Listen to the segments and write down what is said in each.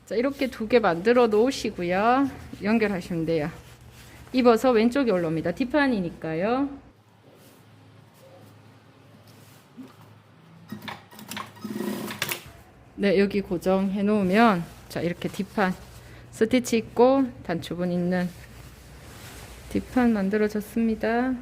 자, 이렇게 두 개 만들어 놓으시고요. 연결하시면 돼요. 입어서 왼쪽에 올라옵니다. 뒷판이니까요. 네, 여기 고정해 놓으면 자, 이렇게 뒷판 스티치 있고 단추분 있는 뒷판 만들어졌습니다.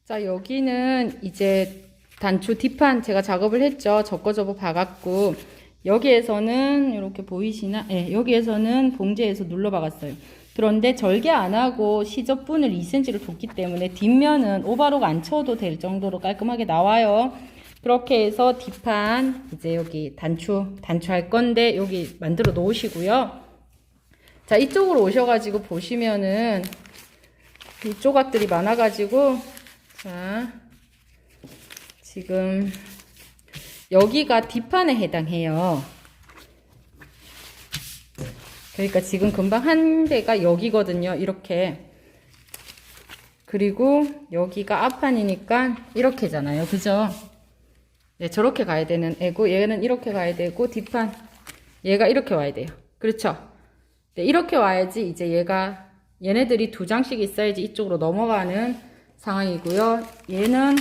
자, 여기는 이제 단추 뒷판 제가 작업을 했죠. 접고 박았고, 여기에서는 이렇게 보이시나? 네, 여기에서는 봉제해서 눌러 박았어요. 그런데 절개 안 하고 시접분을 2cm를 뒀기 때문에 뒷면은 오바록 안 쳐도 될 정도로 깔끔하게 나와요. 그렇게 해서 뒷판 이제 여기 단추할 건데 여기 만들어 놓으시고요. 자, 이쪽으로 오셔가지고 보시면은 이 조각들이 많아가지고, 자, 지금 여기가 뒷판에 해당해요. 그러니까 지금 금방 한 대가 여기거든요. 이렇게. 그리고 여기가 앞판이니까 이렇게잖아요. 그죠? 네, 저렇게 가야 되는 애고, 얘는 이렇게 가야 되고, 뒷판 얘가 이렇게 와야 돼요. 그렇죠? 네, 이렇게 와야지 이제 얘네들이 두 장씩 있어야지 이쪽으로 넘어가는 상황이고요. 얘는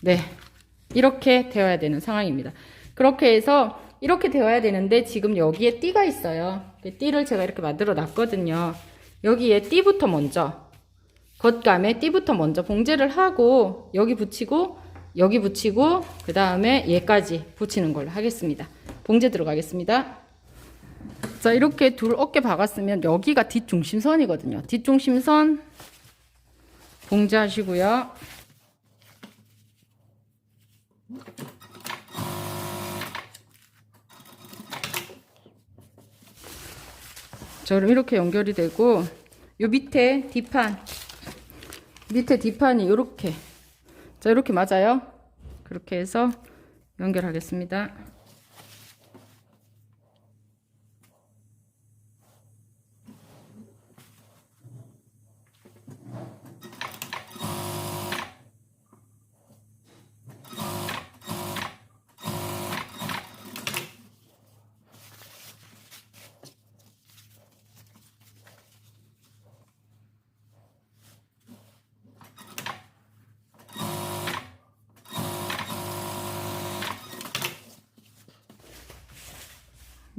네, 이렇게 되어야 되는 상황입니다. 그렇게 해서 이렇게 되어야 되는데 지금 여기에 띠가 있어요. 띠를 제가 이렇게 만들어 놨거든요. 여기에 띠부터 먼저, 겉감에 띠부터 먼저 봉제를 하고 여기 붙이고 여기 붙이고 그 다음에 얘까지 붙이는 걸로 하겠습니다. 봉제 들어가겠습니다. 자, 이렇게 둘 어깨 박았으면 여기가 뒷중심선이거든요. 뒷중심선 봉제하시고요. 저럼 이렇게 연결이 되고, 요 밑에 뒷판이 요렇게, 자, 이렇게 맞아요. 그렇게 해서 연결하겠습니다.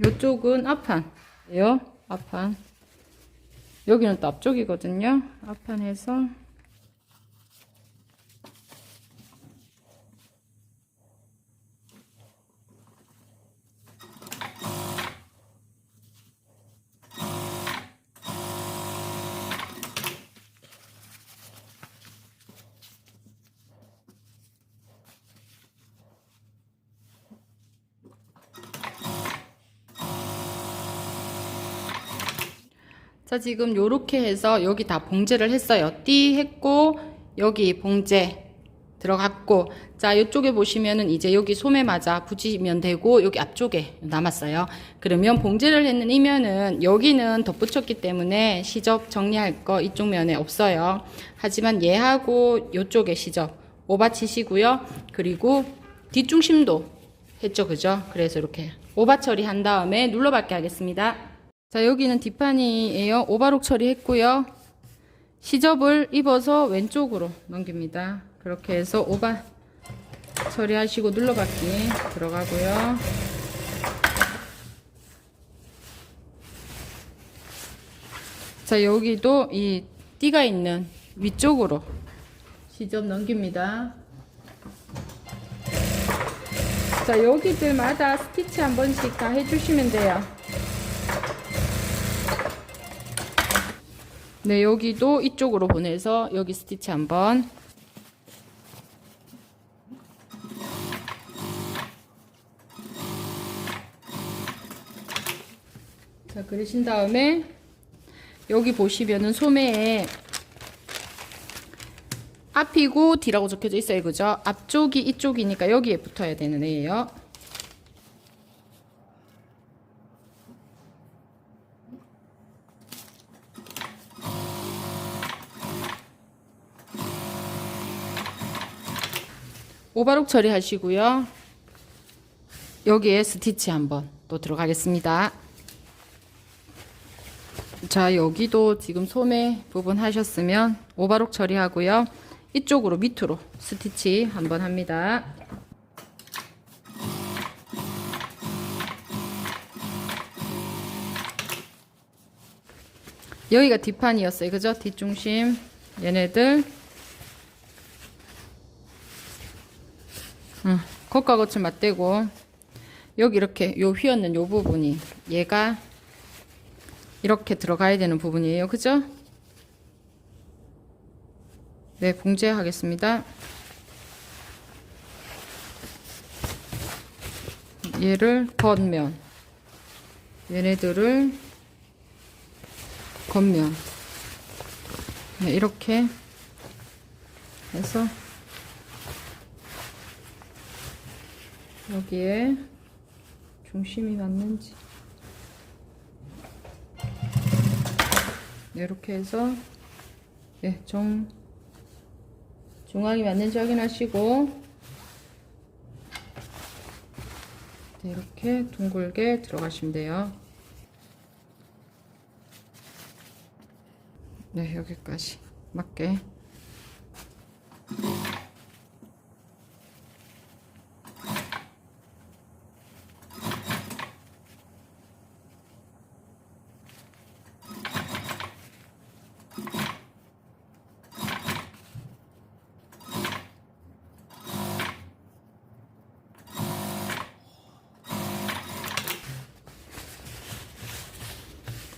요쪽은 앞판이에요. 앞판. 여기는 또 앞쪽이거든요. 앞판 해서 자, 지금 요렇게 해서 여기 다 봉제를 했어요. 띠 했고 여기 봉제 들어갔고, 자, 이쪽에 보시면은 이제 여기 소매 맞아 붙이면 되고 여기 앞쪽에 남았어요. 그러면 봉제를 했는 이면은 여기는 덧붙였기 때문에 시접 정리할 거 이쪽 면에 없어요. 하지만 얘하고 요쪽에 시접 오바 치시고요. 그리고 뒷중심도 했죠. 그죠? 그래서 이렇게 오바 처리한 다음에 눌러받게 하겠습니다. 자, 여기는 뒷판이에요. 오바록 처리했고요. 시접을 입어서 왼쪽으로 넘깁니다. 그렇게 해서 오바 처리하시고 눌러받기 들어가고요. 자, 여기도 이 띠가 있는 위쪽으로 시접 넘깁니다. 자, 여기들마다 스티치 한 번씩 다 해주시면 돼요. 네, 여기도 이쪽으로 보내서 여기 스티치 한번. 자, 그러신 다음에 여기 보시면은 소매에 앞이고 뒤라고 적혀져 있어요. 그죠? 앞쪽이 이쪽이니까 여기에 붙어야 되는 애예요. 오바록 처리하시고요. 여기에 스티치 한번 또 들어가겠습니다. 자, 여기도 지금 소매 부분 하셨으면 오버록 처리하고요. 이쪽으로 밑으로 스티치 한번 합니다. 여기가 뒷판이었어요. 그죠? 뒷중심. 얘네들. 겉과 겉을 맞대고, 여기 이렇게 요 휘었는 요 부분이 얘가 이렇게 들어가야 되는 부분이에요. 그죠? 네, 봉제하겠습니다. 얘를 겉면, 얘네들을 겉면. 네, 이렇게 해서 여기에 중심이 맞는지 이렇게 해서 네, 중앙이 맞는지 확인하시고 네, 이렇게 둥글게 들어가시면 돼요. 네, 여기까지 맞게.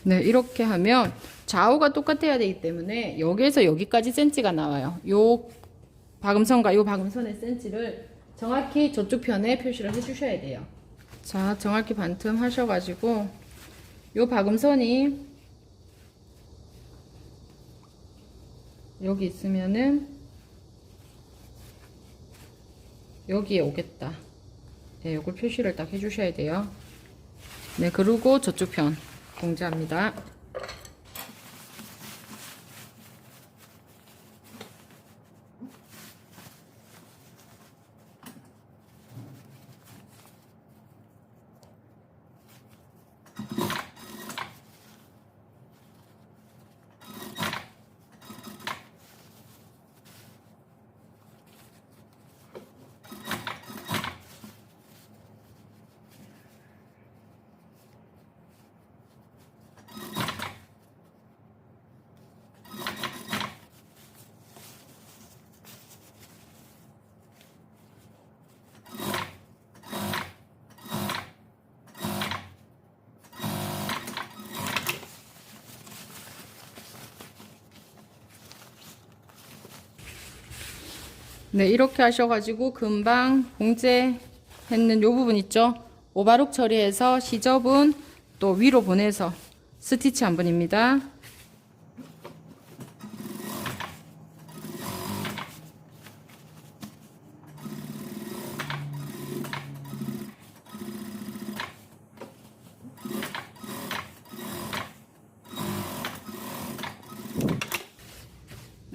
네, 이렇게 하면 좌우가 똑같아야 되기 때문에 여기에서 여기까지 센치가 나와요. 요 박음선과 요 박음선의 센치를 정확히 저쪽 편에 표시를 해주셔야 돼요. 자, 정확히 반틈 하셔가지고 요 박음선이 여기 있으면은 여기에 오겠다. 네, 요걸 표시를 딱 해주셔야 돼요. 네, 그리고 저쪽 편 봉제합니다. 네, 이렇게 하셔가지고 금방 봉제했는 요 부분 있죠? 오바룩 처리해서 시접은 또 위로 보내서 스티치 한 번입니다.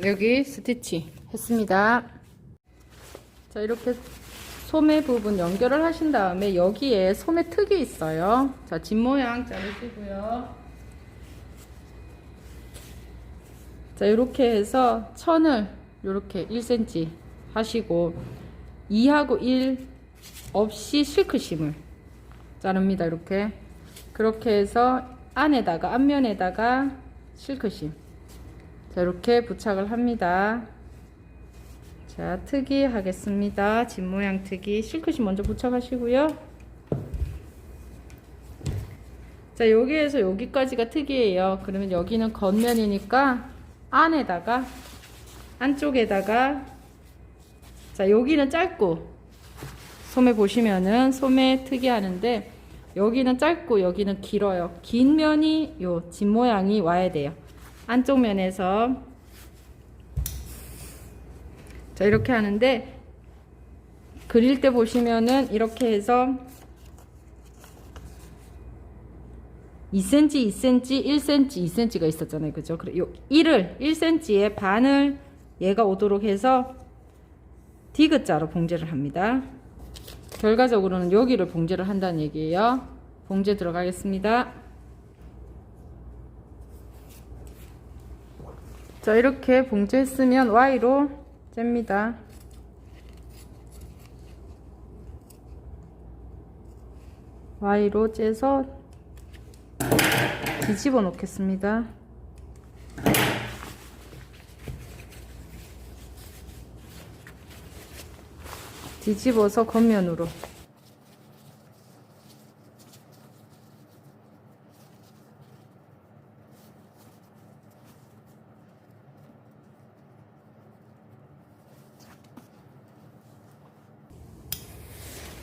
여기 스티치 했습니다. 자, 이렇게 소매 부분 연결을 하신 다음에 여기에 소매 특이 있어요. 자, 집 모양 자르시고요. 자, 이렇게 해서 천을 이렇게 1cm 하시고 2하고 1 없이 실크심을 자릅니다. 이렇게 그렇게 해서 안에다가 앞면에다가 실크심 자, 이렇게 부착을 합니다. 자, 특이 하겠습니다. 집 모양 특이 실크심 먼저 부착하시고요. 자, 여기에서 여기까지가 특이에요. 그러면 여기는 겉면이니까 안에다가 안쪽에다가 자, 여기는 짧고 소매 보시면은 소매 특이 하는데 여기는 짧고 여기는 길어요. 긴 면이 요 집 모양이 와야 돼요. 안쪽 면에서 자, 이렇게 하는데 그릴 때 보시면은 이렇게 해서 2cm, 2cm, 1cm, 2cm가 있었잖아요. 그죠? 그래, 요 1cm의 반을 얘가 오도록 해서 디귿자로 봉제를 합니다. 결과적으로는 여기를 봉제를 한다는 얘기예요. 봉제 들어가겠습니다. 자, 이렇게 봉제했으면 Y로 잽니다. Y로 째서 뒤집어 놓겠습니다. 뒤집어서 겉면으로.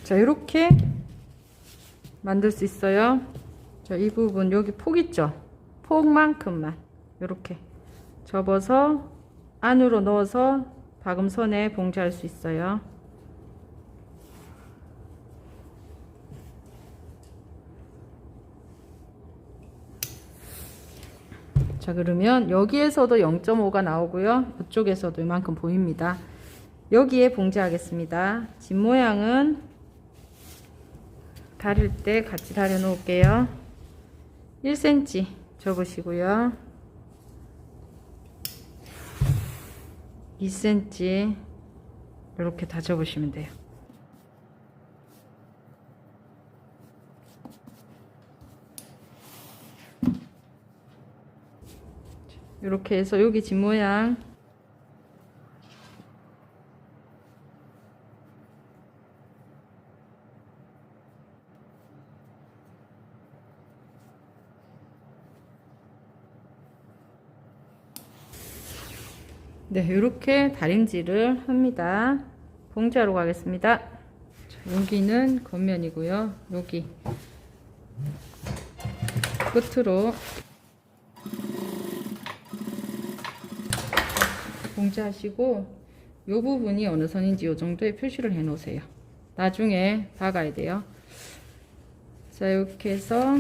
자, 이렇게 만들 수 있어요. 자, 이 부분 여기 폭 있죠? 폭만큼만 이렇게 접어서 안으로 넣어서 박음선에 봉제할 수 있어요. 자, 그러면 여기에서도 0.5가 나오고요. 이쪽에서도 이만큼 보입니다. 여기에 봉제하겠습니다. 집 모양은 다릴 때 같이 다려 놓을게요. 1cm 접으시고요. 2cm 이렇게 다 접으시면 돼요. 이렇게 해서 여기 집 모양 네, 이렇게 다림질을 합니다. 봉제하러 가겠습니다. 자, 여기는 겉면이고요. 여기 끝으로 봉제하시고 이 부분이 어느 선인지 이 정도에 표시를 해 놓으세요. 나중에 박아야 돼요. 자, 이렇게 해서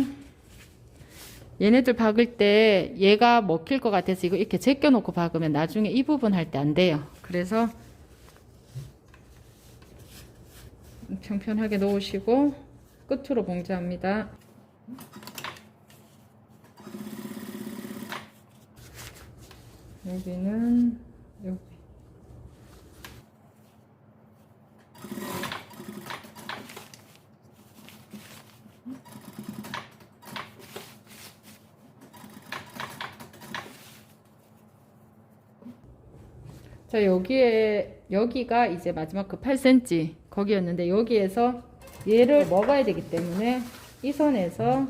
얘네들 박을 때 얘가 먹힐 것 같아서 이거 이렇게 제껴 놓고 박으면 나중에 이 부분 할 때 안 돼요. 그래서 평평하게 놓으시고 끝으로 봉제합니다. 여기는 여기 자, 여기가 이제 마지막 그 8cm 거기였는데 여기에서 얘를 먹어야 되기 때문에 이 선에서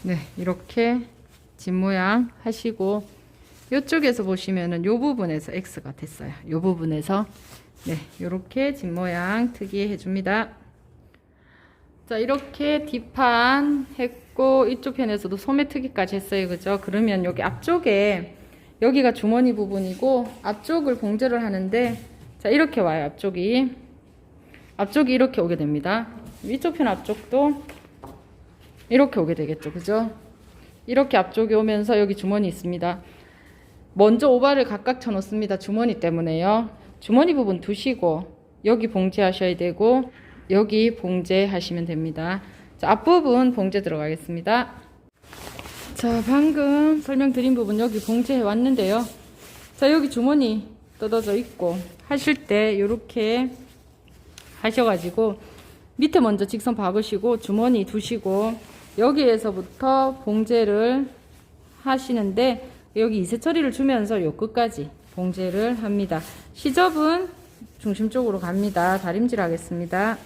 네, 이렇게 집 모양 하시고 이쪽에서 보시면은 요 부분에서 X가 됐어요. 요 부분에서 네, 이렇게 집 모양 특이해 줍니다. 자, 이렇게 뒷판 했고 이쪽 편에서도 소매 특이까지 했어요. 그죠? 그러면 여기 앞쪽에 여기가 주머니 부분이고 앞쪽을 봉제를 하는데 자, 이렇게 와요. 앞쪽이 이렇게 오게 됩니다. 위쪽 편 앞쪽도 이렇게 오게 되겠죠. 그죠? 이렇게 앞쪽에 오면서 여기 주머니 있습니다. 먼저 오바를 각각 쳐 놓습니다. 주머니 때문에요. 주머니 부분 두시고 여기 봉제하셔야 되고 여기 봉제하시면 됩니다. 자, 앞부분 봉제 들어가겠습니다. 자, 방금 설명드린 부분 여기 봉제해 왔는데요. 자, 여기 주머니 뜯어져 있고 하실 때 이렇게 하셔가지고 밑에 먼저 직선 박으시고 주머니 두시고 여기에서부터 봉제를 하시는데 여기 이세 처리를 주면서 요 끝까지 봉제를 합니다. 시접은 중심 쪽으로 갑니다. 다림질 하겠습니다.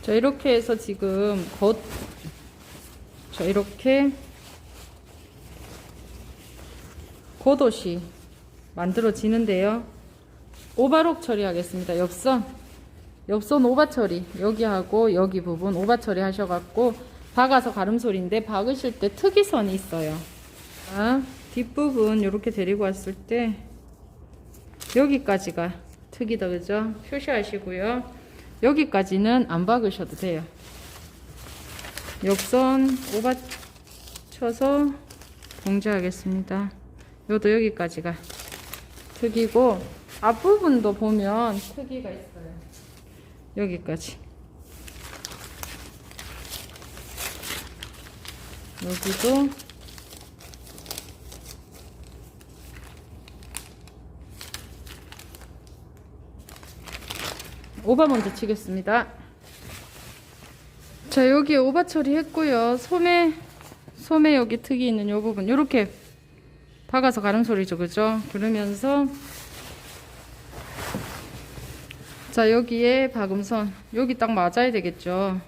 자, 이렇게 해서 지금 자, 이렇게 겉옷이 만들어지는데요. 오바록 처리하겠습니다. 옆선 오바 처리 여기 하고 여기 부분 오바 처리 하셔갖고 박아서 가름소리인데 박으실 때 특이선이 있어요. 자, 뒷부분 이렇게 데리고 왔을 때 여기까지가 특이다, 그죠? 표시하시고요. 여기까지는 안 박으셔도 돼요. 옆선 오받쳐서 봉제하겠습니다. 요도 여기까지가 특이고 앞부분도 보면 특이가 있어요. 여기까지. 여기도 오바 먼저 치겠습니다. 자, 여기 오바 처리했고요. 소매 여기 특이 있는 요 부분 요렇게 박아서 가름소리죠, 그죠? 그러면서 자, 여기에 박음선 여기 딱 맞아야 되겠죠.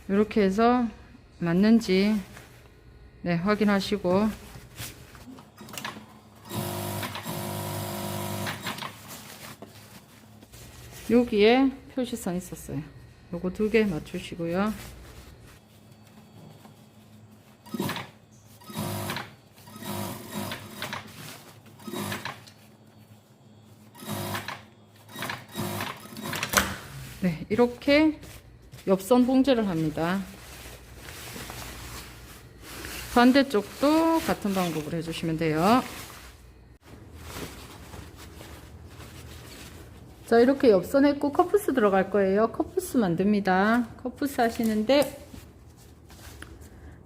이렇게 해서 맞는지 네, 확인하시고 여기에 표시선 있었어요. 요거 2개 맞추시고요. 네, 이렇게 옆선 봉제를 합니다. 반대쪽도 같은 방법으로 해주시면 돼요. 자, 이렇게 옆선 했고 커프스 들어갈 거예요. 커프스 만듭니다. 커프스 하시는데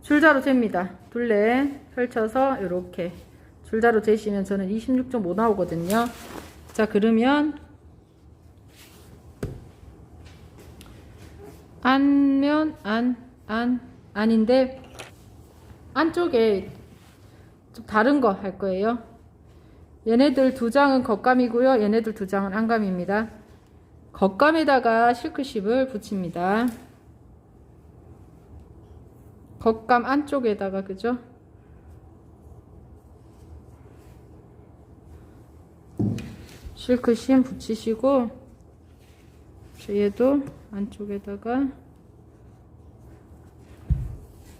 줄자로 잽니다. 둘레 펼쳐서 이렇게 줄자로 재시면 저는 26.5 나오거든요. 자, 그러면 안면 안인데 안쪽에 좀 다른 거 할 거예요. 얘네들 2장은 겉감이고요. 얘네들 2장은 안감입니다. 겉감에다가 실크십을 붙입니다. 겉감 안쪽에다가, 그죠? 실크심 붙이시고 얘도 안쪽에다가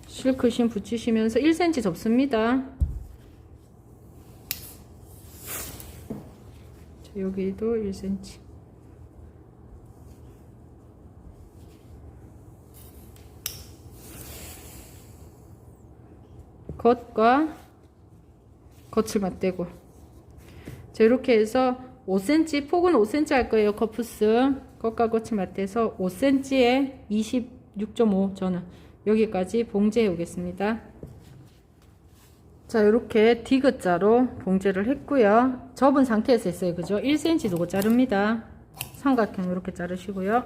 실크심 붙이시면서 1cm 접습니다. 자, 여기도 1cm. 겉과 겉을 맞대고. 자, 이렇게 해서 5cm, 폭은 5cm 할 거예요. 커프스. 겉과 겉을 맞대서 5cm에 26.5 저는 여기까지 봉제해 오겠습니다. 자, 이렇게 디귿자로 봉제를 했고요. 접은 상태에서 했어요. 그죠? 1cm 두고 자릅니다. 삼각형 이렇게 자르시고요.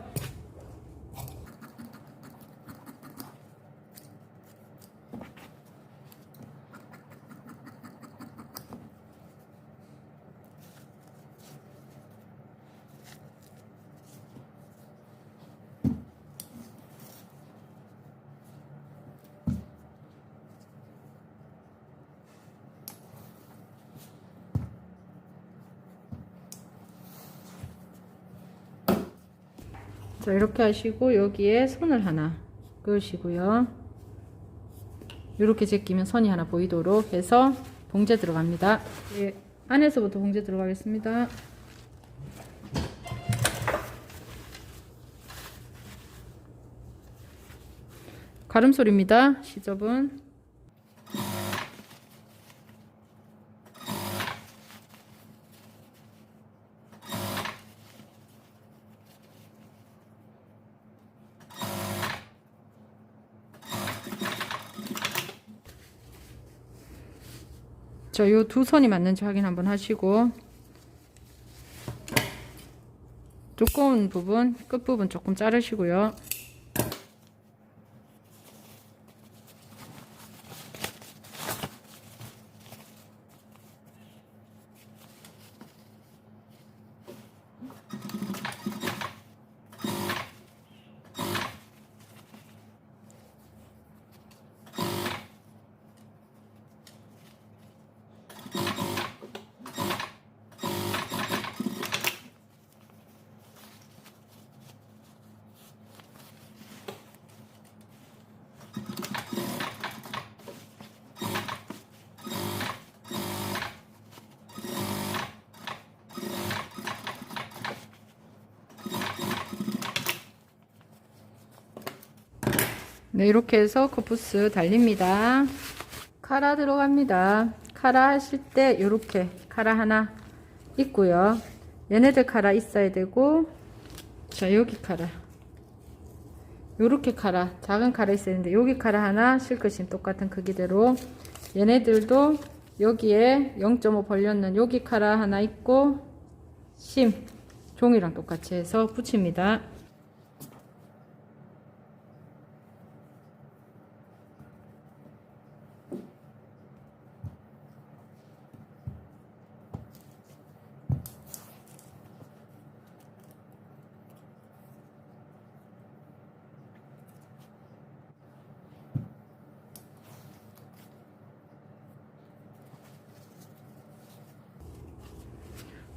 자, 이렇게 하시고 여기에 선을 하나 그으시고요. 이렇게 제끼면 선이 하나 보이도록 해서 봉제 들어갑니다. 예, 안에서부터 봉제 들어가겠습니다. 가름소리입니다. 시접은 자, 요 2선이 맞는지 확인 한번 하시고 두꺼운 부분, 끝부분 조금 자르시고요. 네, 이렇게 해서 코프스 달립니다. 카라 들어갑니다. 카라 하실 때 이렇게 카라 하나 있고요. 얘네들 카라 있어야 되고, 자, 여기 카라. 요렇게 카라, 작은 카라 있어야 되는데, 여기 카라 하나, 실크심 똑같은 크기대로. 얘네들도 여기에 0.5 벌렸는 여기 카라 하나 있고, 심, 종이랑 똑같이 해서 붙입니다.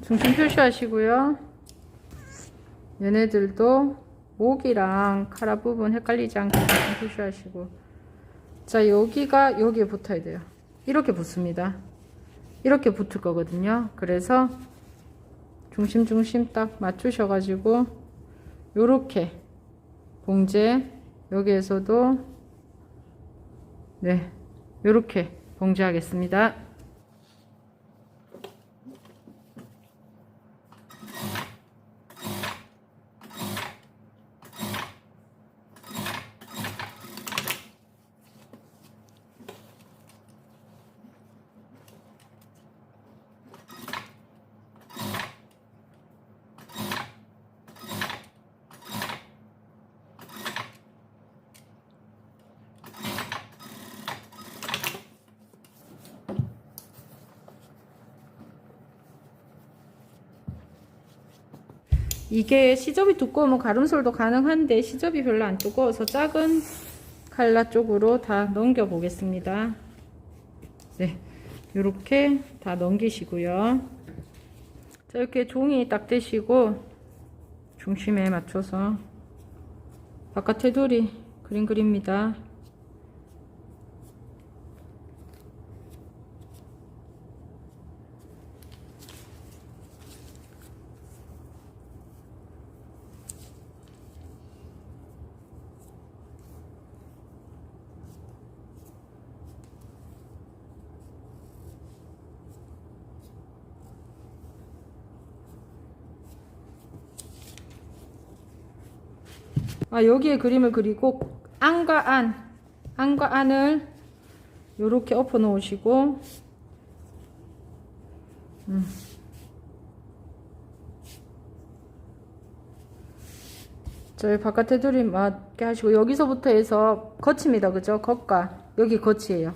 중심 표시하시고요. 얘네들도 목이랑 카라 부분 헷갈리지 않게 중심 표시하시고, 자, 여기가 여기에 붙어야 돼요. 이렇게 붙습니다. 이렇게 붙을 거거든요. 그래서 중심 딱 맞추셔가지고 요렇게 봉제, 여기에서도 네, 요렇게 봉제하겠습니다. 이게 시접이 두꺼우면 가름솔도 가능한데 시접이 별로 안 두꺼워서 작은 칼라 쪽으로 다 넘겨 보겠습니다. 네, 이렇게 다 넘기시고요. 자, 이렇게 종이 딱 대시고 중심에 맞춰서 바깥 테두리 그림 그립니다. 여기에 그림을 그리고 안과 안을 요렇게 엎어 놓으시고, 저희 바깥 테두리 맞게 하시고, 여기서부터 해서 겉입니다. 그죠? 겉과 여기 겉이에요.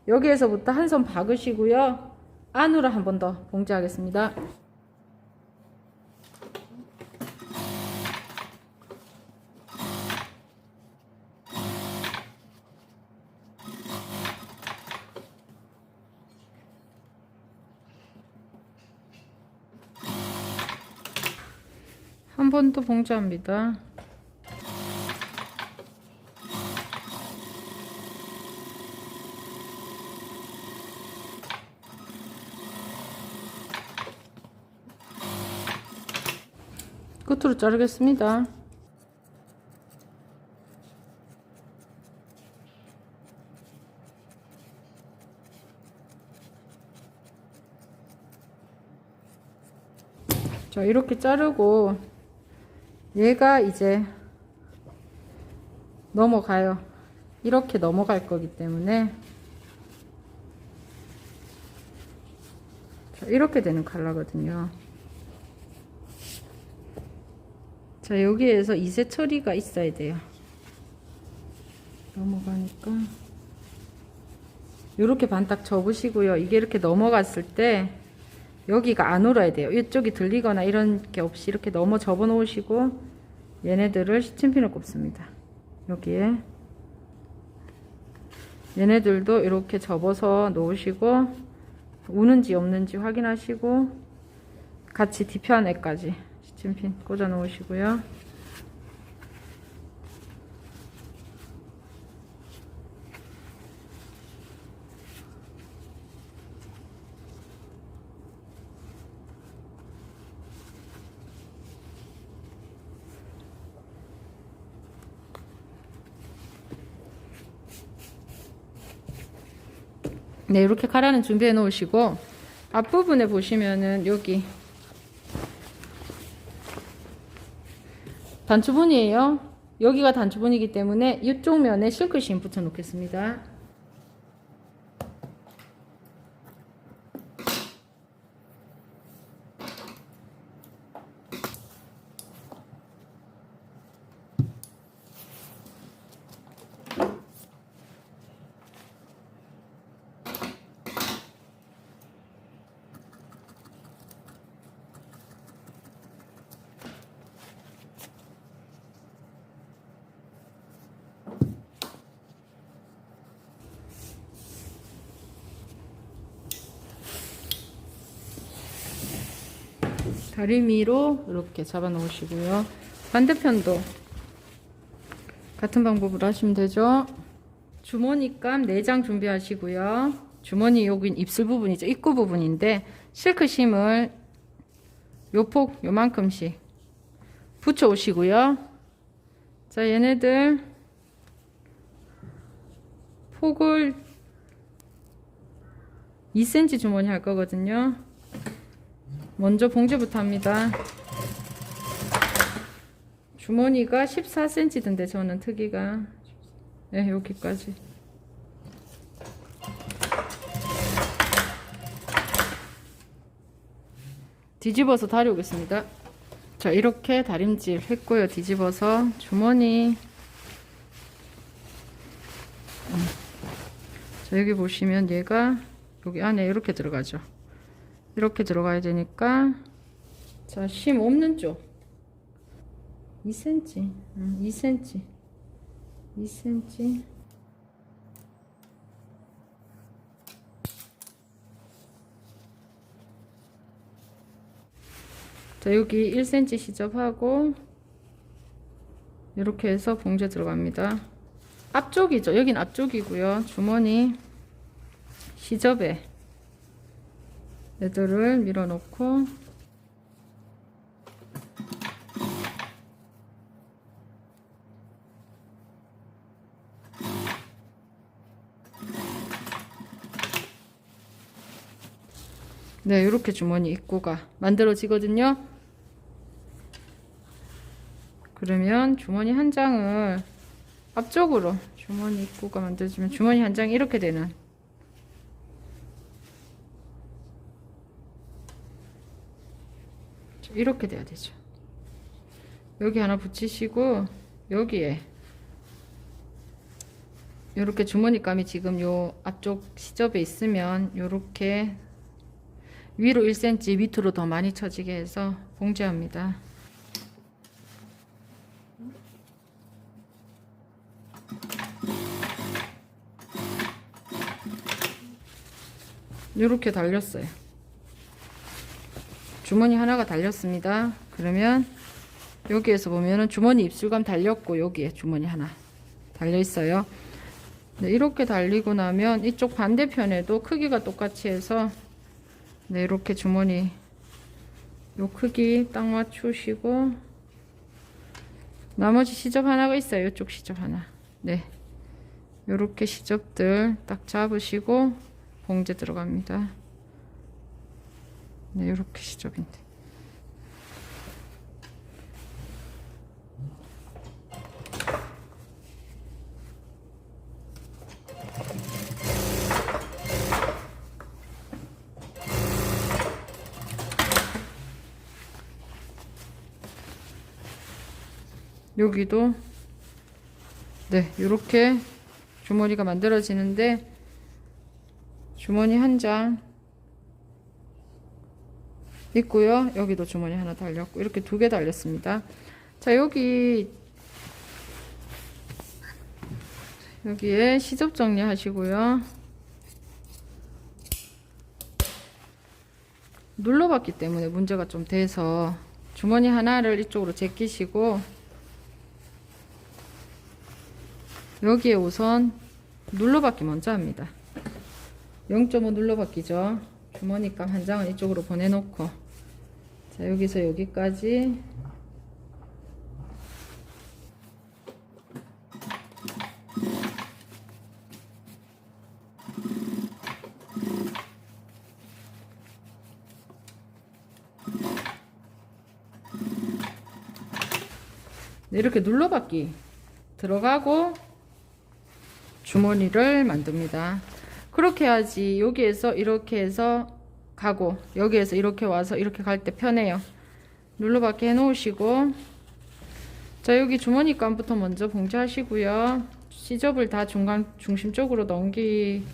여기에서부터 한 손 박으시고요. 안으로 한 번 더 봉제하겠습니다. 한 번 더 봉제합니다. 끝으로 자르겠습니다. 자, 이렇게 자르고 얘가 이제 넘어가요. 이렇게 넘어갈 거기 때문에 자, 이렇게 되는 컬러거든요. 자, 여기에서 이색 처리가 있어야 돼요. 넘어가니까 이렇게 반딱 접으시고요. 이게 이렇게 넘어갔을 때 여기가 안 울어야 돼요. 이쪽이 들리거나 이런 게 없이 이렇게 넘어 접어 놓으시고 얘네들을 시침핀을 꼽습니다. 여기에 얘네들도 이렇게 접어서 놓으시고 우는지 없는지 확인하시고 같이 뒤편에까지 시침핀 꽂아 놓으시고요. 네, 이렇게 가라는 준비해 놓으시고, 앞부분에 보시면은 여기 단추분이에요. 여기가 단추분이기 때문에 이쪽 면에 실크심 붙여 놓겠습니다. 다리미로 이렇게 잡아 놓으시고요. 반대편도 같은 방법으로 하시면 되죠. 주머니감 4장 준비하시고요. 주머니 여긴 입술 부분이죠. 입구 부분인데 실크심을 요만큼씩 붙여 오시고요. 자, 얘네들 폭을 2cm 주머니 할 거거든요. 먼저 봉제부터 합니다. 주머니가 14cm던데 저는 크기가 네, 여기까지. 뒤집어서 다려오겠습니다. 자, 이렇게 다림질 했고요. 뒤집어서 주머니. 자, 여기 보시면 얘가 여기 안에 이렇게 들어가죠. 이렇게 들어가야 되니까, 자, 심 없는 쪽 2cm, 2cm, 2cm. 자, 여기 1cm 시접하고 이렇게 해서 봉제 들어갑니다. 앞쪽이죠. 여긴 앞쪽이고요. 주머니 시접에 레더를 밀어 놓고 네, 이렇게 주머니 입구가 만들어지거든요. 그러면 주머니 한 장을 앞쪽으로 주머니 입구가 만들어지면 주머니 한 장이 이렇게 되는, 이렇게 돼야 되죠. 여기 하나 붙이시고 여기에 이렇게 주머니감이 지금 요 앞쪽 시접에 있으면 요렇게 위로 1cm 밑으로 더 많이 쳐지게 해서 봉제합니다. 요렇게 달렸어요. 주머니 하나가 달렸습니다. 그러면 여기에서 보면은 주머니 입술감 달렸고 여기에 주머니 하나 달려 있어요. 네, 이렇게 달리고 나면 이쪽 반대편에도 크기가 똑같이 해서 네, 이렇게 주머니 요 크기 딱 맞추시고 나머지 시접 하나가 있어요. 이쪽 시접 하나. 네, 요렇게 시접들 딱 잡으시고 봉제 들어갑니다. 네, 요렇게 시접인데. 여기도 네, 요렇게 주머니가 만들어지는데 주머니 한 장 있고요. 여기도 주머니 하나 달렸고 이렇게 2개 달렸습니다. 자, 여기에 시접 정리하시고요. 눌러봤기 때문에 문제가 좀 돼서 주머니 하나를 이쪽으로 제끼시고 여기에 우선 눌러받기 먼저 합니다. 0.5 눌러받기죠. 주머니감 한 장은 이쪽으로 보내놓고 자, 여기서 여기까지 이렇게 눌러받기 들어가고 주머니를 만듭니다. 그렇게 해야지 여기에서 이렇게 해서 가고 여기에서 이렇게 와서 이렇게 갈 때 편해요. 눌러받기 해 놓으시고, 자, 여기 주머니감부터 먼저 봉제하시고요. 시접을 다 중심 쪽으로 넘기겠습니다.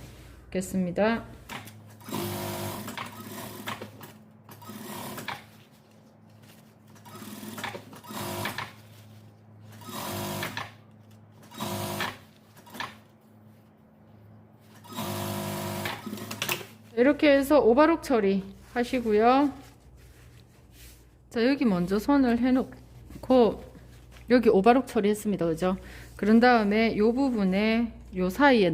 이렇게 해서 오바록 처리 하시고요. 자, 여기 먼저 선을 해놓고 여기 오바록 처리했습니다. 그죠? 그런 다음에 요 부분에 요 사이에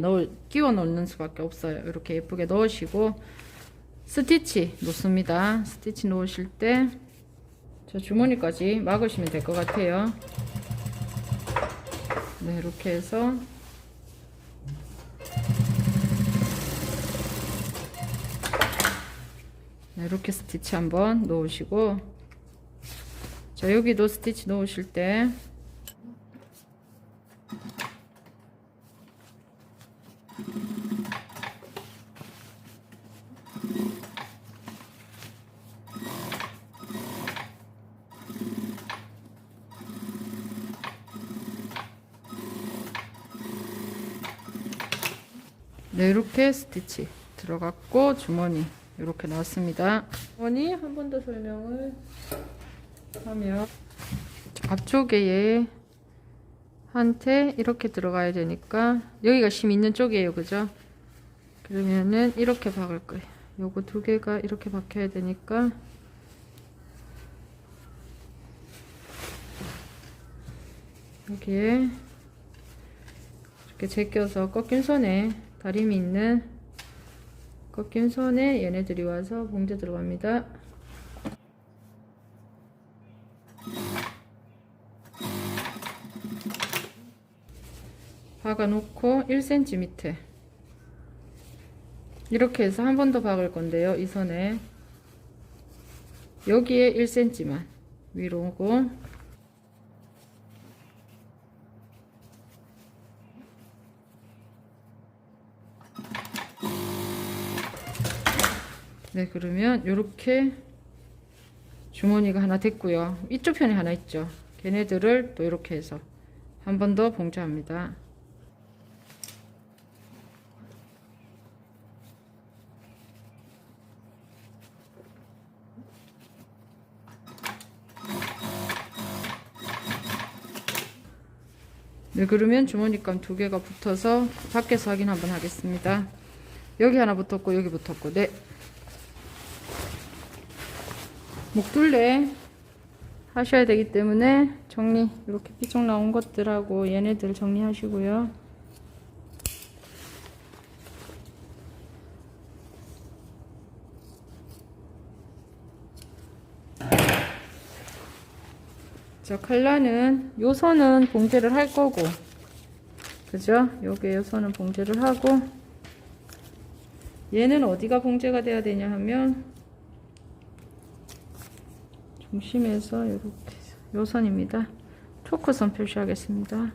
끼워 넣는 수밖에 없어요. 이렇게 예쁘게 넣으시고 스티치 놓습니다. 스티치 놓으실 때 저 주머니까지 막으시면 될 것 같아요. 네, 이렇게 해서 네, 이렇게 스티치 한번 놓으시고, 자, 여기도 스티치 놓으실 때 네, 이렇게 스티치 들어갔고 주머니 이렇게 나왔습니다. 주머니 한 번 더 설명을 하면 앞쪽에 얘한테 이렇게 들어가야 되니까 여기가 심 있는 쪽이에요. 그죠? 그러면은 이렇게 박을 거예요. 요거 두 개가 이렇게 박혀야 되니까 여기에 이렇게 제껴서 꺾인 손에 다림이 있는 꺾인 손에 얘네들이 와서 봉제 들어갑니다. 박아 놓고 1cm 밑에 이렇게 해서 한 번 더 박을 건데요. 이 선에 여기에 1cm만 위로 오고, 네, 그러면 이렇게 주머니가 하나 됐고요. 이쪽 편에 하나 있죠. 걔네들을 또 이렇게 해서 한 번 더 봉제합니다. 네, 그러면 주머니감 두 개가 붙어서 밖에서 확인 한번 하겠습니다. 여기 하나 붙었고 여기 붙었고, 네. 목둘레 하셔야 되기 때문에 정리, 이렇게 삐쩍 나온 것들하고 얘네들 정리하시고요. 자, 칼라는 요 선은 봉제를 할 거고, 그죠? 요게 요 선은 봉제를 하고, 얘는 어디가 봉제가 돼야 되냐 하면 중심에서 이렇게 요 선입니다. 초크선 표시하겠습니다.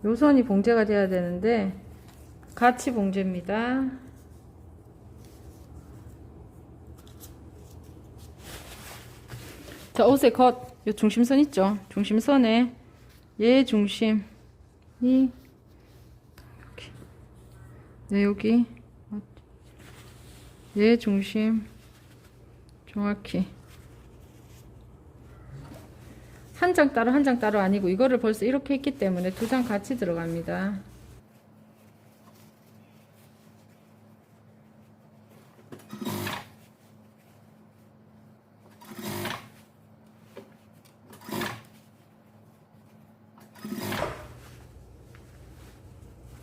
요 선이 봉제가 돼야 되는데 같이 봉제입니다. 자, 옷의 겉, 요 중심선 있죠? 중심선에 얘 중심이 여기, 네, 여기 얘 중심 정확히 한 장 따로 한 장 따로 아니고 이거를 벌써 이렇게 했기 때문에 두 장 같이 들어갑니다.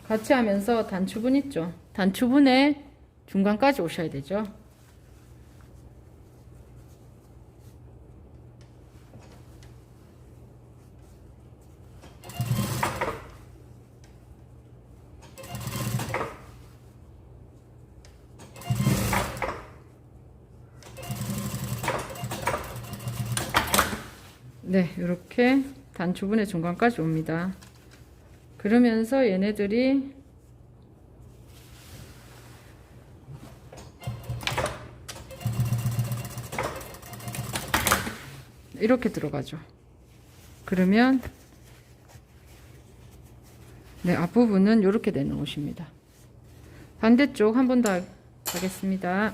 같이 하면서 단추분 있죠? 단추분에 중간까지 오셔야 되죠. 네, 이렇게 단추분의 중간까지 옵니다. 그러면서 얘네들이 이렇게 들어가죠. 그러면 네, 앞부분은 이렇게 되는 옷입니다. 반대쪽 한 번 더 하겠습니다.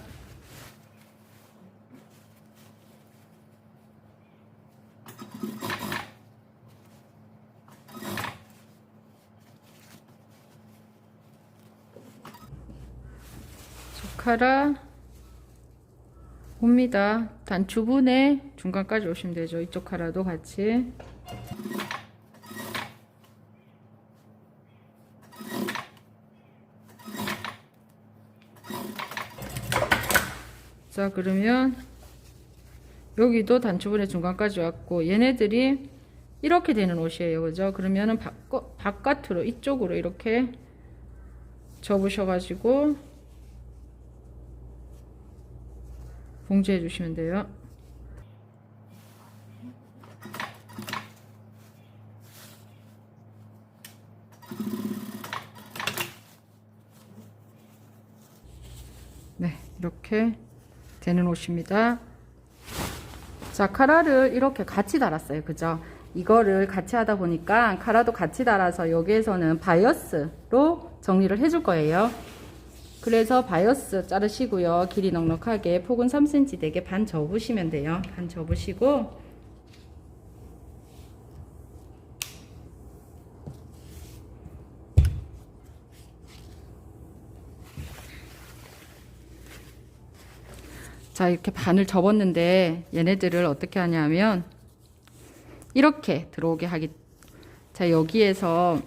카라 옵니다. 단추분의 중간까지 오시면 되죠. 이쪽 카라도 같이. 자, 그러면 여기도 단추분의 중간까지 왔고, 얘네들이 이렇게 되는 옷이에요. 그죠? 그러면은 바깥으로 이쪽으로 이렇게 접으셔가지고 봉제해 주시면 돼요. 네, 이렇게 되는 옷입니다. 자, 카라를 이렇게 같이 달았어요. 그죠? 이거를 같이 하다 보니까 카라도 같이 달아서 여기에서는 바이어스로 정리를 해줄 거예요. 그래서 바이어스 자르시고요. 길이 넉넉하게 폭은 3cm 되게 반 접으시면 돼요. 반 접으시고 자, 이렇게 반을 접었는데 얘네들을 어떻게 하냐면 이렇게 들어오게 하기. 자, 여기에서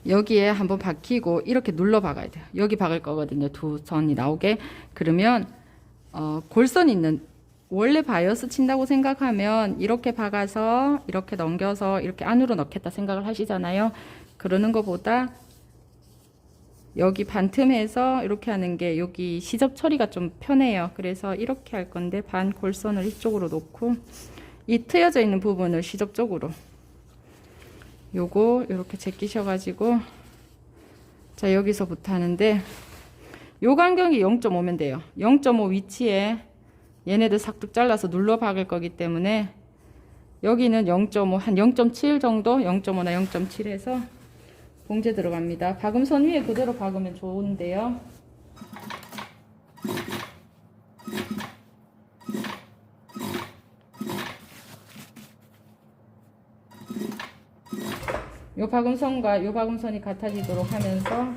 여기에 한번 박히고 이렇게 눌러 박아야 돼요. 여기 박을 거거든요. 두 선이 나오게. 그러면 골선 있는, 원래 바이어스 친다고 생각하면 이렇게 박아서 이렇게 넘겨서 이렇게 안으로 넣겠다 생각을 하시잖아요. 그러는 것보다 여기 반틈에서 이렇게 하는 게 여기 시접 처리가 좀 편해요. 그래서 이렇게 할 건데 반 골선을 이쪽으로 놓고 이 트여져 있는 부분을 시접 쪽으로 요거 이렇게 제끼셔가지고 자, 여기서부터 하는데 요 간격이 0.5면 돼요. 0.5 위치에 얘네들 싹둑 잘라서 눌러 박을 거기 때문에 여기는 0.5, 한 0.7 정도, 0.5나 0.7 해서 봉제 들어갑니다. 박음선 위에 그대로 박으면 좋은데요. 요 박음선과 요 박음선이 같아지도록 하면서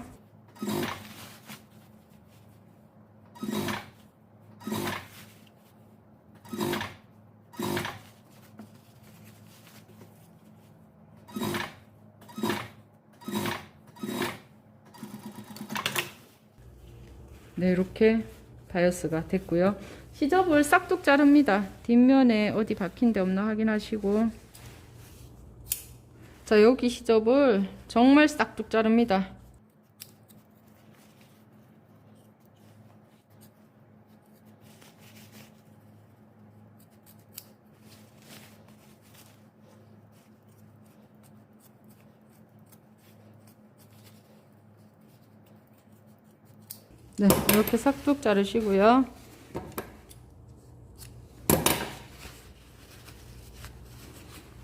네, 이렇게 바이어스가 됐고요. 시접을 싹둑 자릅니다. 뒷면에 어디 박힌 데 없나 확인하시고 자, 여기 시접을 정말 싹둑 자릅니다. 네, 이렇게 싹둑 자르시고요.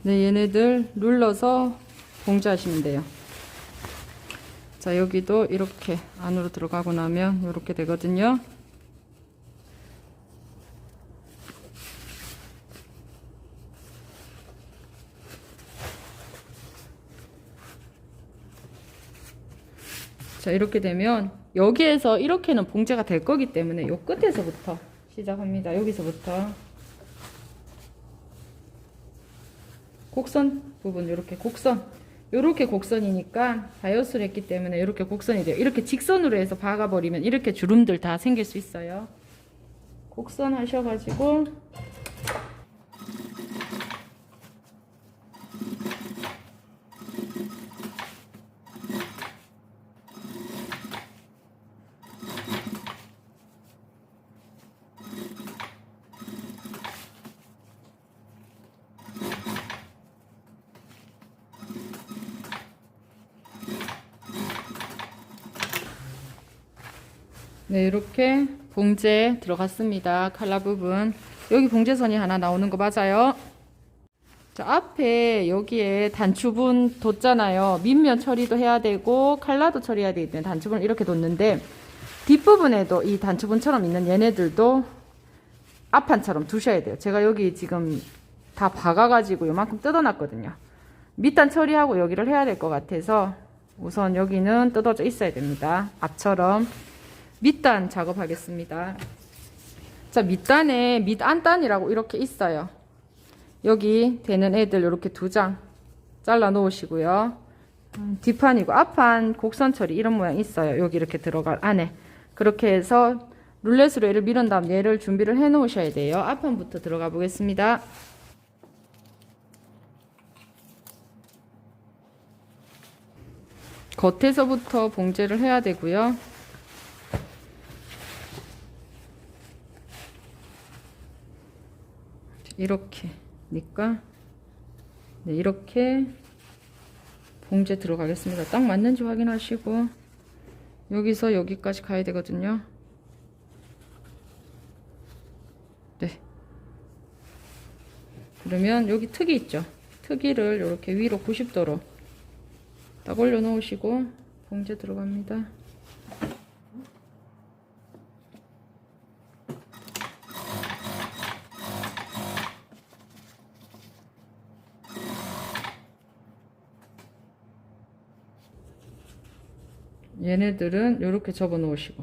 네, 얘네들 눌러서 봉제하시면 돼요. 자, 여기도 이렇게 안으로 들어가고 나면 이렇게 되거든요. 자, 이렇게 되면 여기에서 이렇게는 봉제가 될 거기 때문에 요 끝에서부터 시작합니다. 여기서부터 곡선 부분, 이렇게 곡선, 이렇게 곡선이니까 바이어스를 했기 때문에 이렇게 곡선이 돼요. 이렇게 직선으로 해서 박아버리면 이렇게 주름들 다 생길 수 있어요. 곡선 하셔가지고 네, 이렇게 봉제 들어갔습니다. 칼라 부분. 여기 봉제선이 하나 나오는 거 맞아요? 자, 앞에 여기에 단추분 뒀잖아요. 밑면 처리도 해야 되고 칼라도 처리해야 되기 때문에 단추분을 이렇게 뒀는데 뒷부분에도 이 단추분처럼 있는 얘네들도 앞판처럼 두셔야 돼요. 제가 여기 지금 다 박아가지고 요만큼 뜯어놨거든요. 밑단 처리하고 여기를 해야 될 것 같아서 우선 여기는 뜯어져 있어야 됩니다. 앞처럼 밑단 작업하겠습니다. 자, 밑단에 밑안단이라고 이렇게 있어요. 여기 되는 애들 이렇게 2장 잘라 놓으시고요. 뒷판이고 앞판 곡선 처리 이런 모양 있어요. 여기 이렇게 들어갈 안에. 그렇게 해서 룰렛으로 얘를 밀은 다음 얘를 준비를 해 놓으셔야 돼요. 앞판부터 들어가 보겠습니다. 겉에서부터 봉제를 해야 되고요. 이렇게니까 네, 이렇게 봉제 들어가겠습니다. 딱 맞는지 확인하시고 여기서 여기까지 가야 되거든요. 네. 그러면 여기 특이 있죠. 특이를 이렇게 위로 90도로 딱 올려 놓으시고 봉제 들어갑니다. 얘네들은 이렇게 접어 놓으시고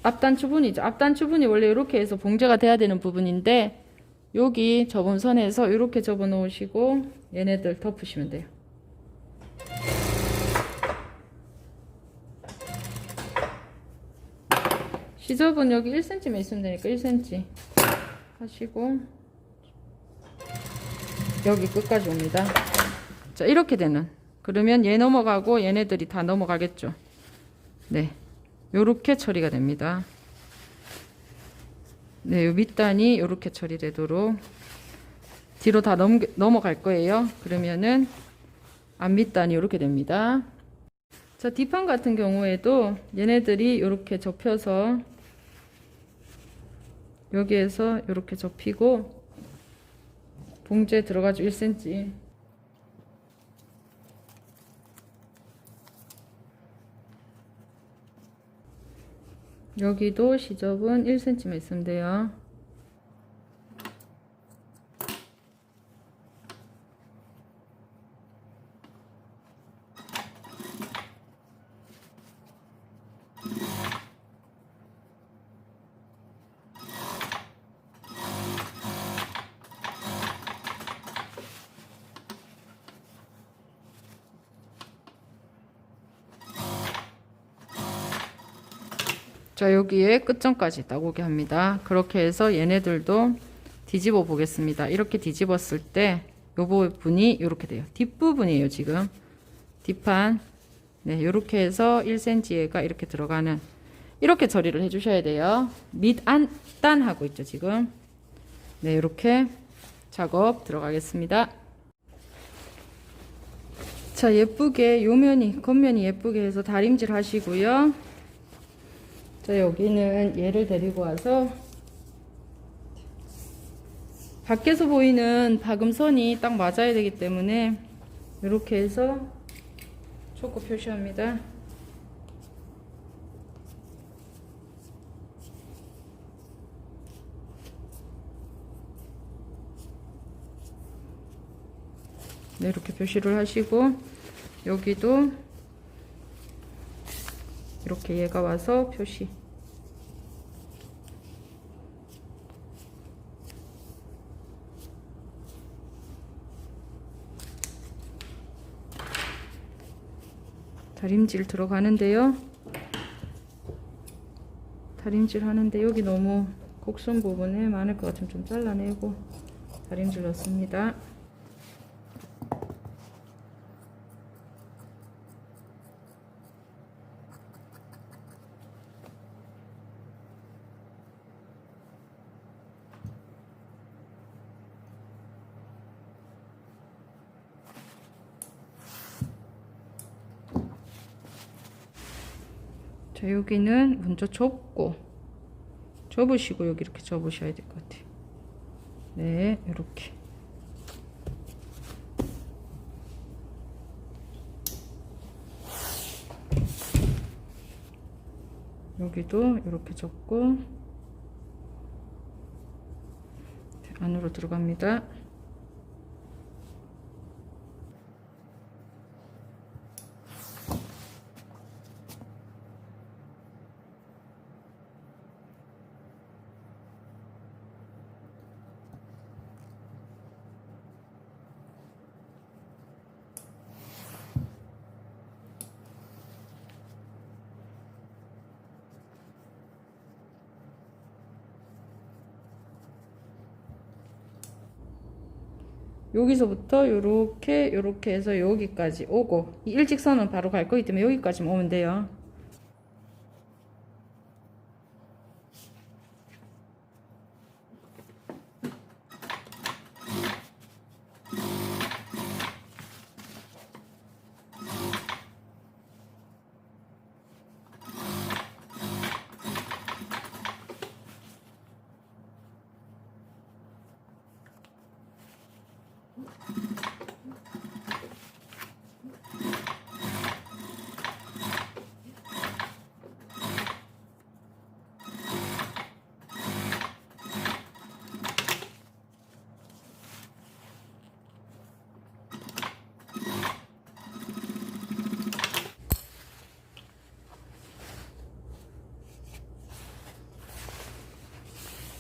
앞단추분이죠. 앞단추분이 원래 이렇게 해서 봉제가 돼야 되는 부분인데 여기 접은 선에서 이렇게 접어 놓으시고 얘네들 덮으시면 돼요. 시접은 여기 1cm만 있으면 되니까 1cm 하시고 여기 끝까지 옵니다. 자, 이렇게 되는, 그러면 얘 넘어가고 얘네들이 다 넘어가겠죠. 네, 요렇게 처리가 됩니다. 네, 요 밑단이 요렇게 처리되도록 뒤로 다 넘어갈 거예요. 그러면은 앞밑단이 요렇게 됩니다. 자, 뒷판 같은 경우에도 얘네들이 요렇게 접혀서 여기에서 요렇게 접히고 봉제 들어가죠. 1cm. 여기도 시접은 1cm만 있으면 돼요. 자, 여기에 끝점까지 딱 오게 합니다. 그렇게 해서 얘네들도 뒤집어 보겠습니다. 이렇게 뒤집었을 때 요 부분이 이렇게 돼요. 뒷부분이에요. 지금 뒷판. 네, 이렇게 해서 1cm가 이렇게 들어가는, 이렇게 처리를 해 주셔야 돼요. 밑안단 하고 있죠 지금. 네, 이렇게 작업 들어가겠습니다. 자, 예쁘게 요면이 겉면이 예쁘게 해서 다림질 하시고요. 자, 여기는 얘를 데리고 와서 밖에서 보이는 박음선이 딱 맞아야 되기 때문에 이렇게 해서 초코 표시합니다. 네, 이렇게 표시를 하시고 여기도 이렇게 얘가 와서 표시. 다림질 들어가는데요. 다림질 하는데 여기 너무 곡선 부분에 많을 것 같으면 좀 잘라내고 다림질 넣습니다. 자, 여기는 먼저 접고, 접으시고 여기 이렇게 접으셔야 될 것 같아요. 네, 이렇게. 여기도 이렇게 접고 안으로 들어갑니다. 여기서부터 요렇게 해서 여기까지 오고, 이 일직선은 바로 갈 거기 때문에 여기까지만 오면 돼요.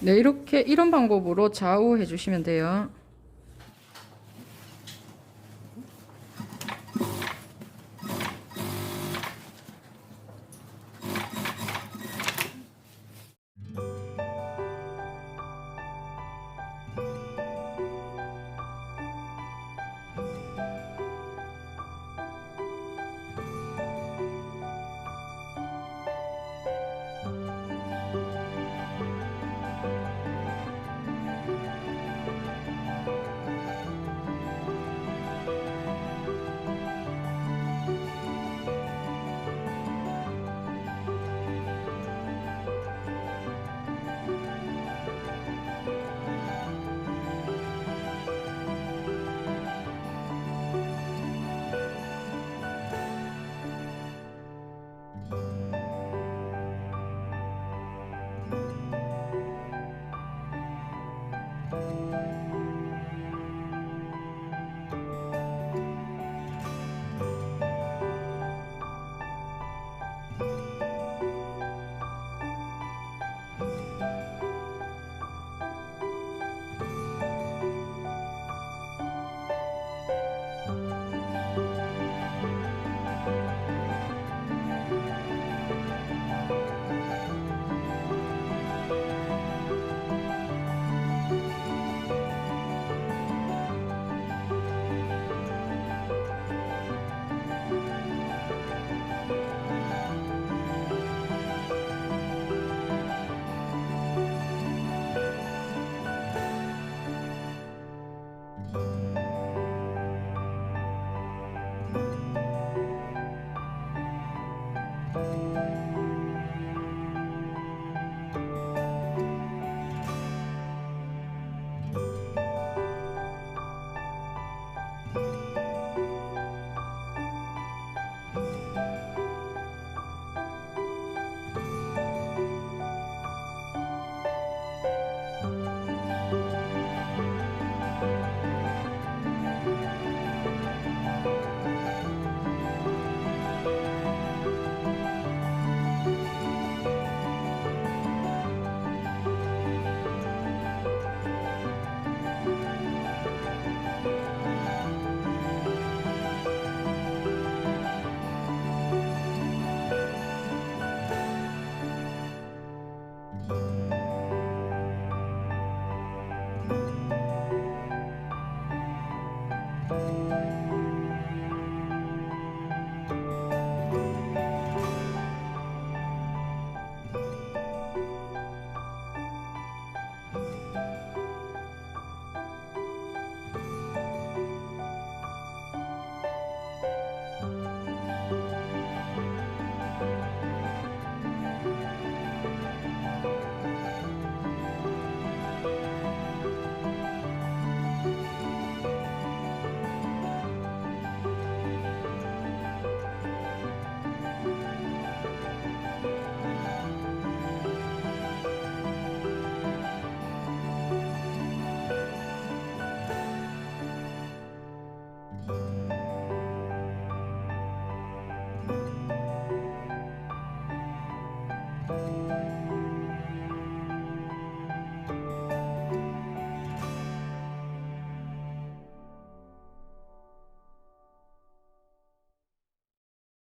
네, 이렇게 이런 방법으로 좌우 해주시면 돼요.